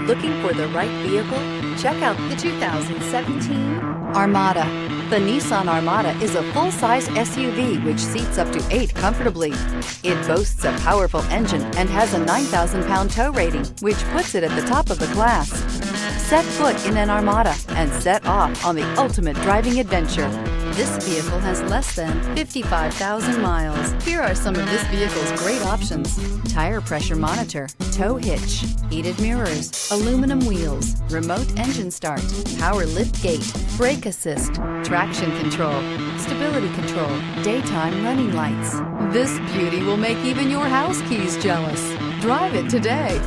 Looking for the right vehicle? Check out the 2017 Armada. The Nissan Armada is a full-size SUV which seats up to 8 comfortably. It boasts a powerful engine and has a 9,000-pound tow rating, which puts it at the top of the class. Set foot in an Armada and set off on the ultimate driving adventure. This vehicle has less than 55,000 miles. Here are some of this vehicle's great options: tire pressure monitor, tow hitch, heated mirrors, aluminum wheels, remote engine start, power lift gate, brake assist, traction control, stability control, daytime running lights. This beauty will make even your house keys jealous. Drive it today.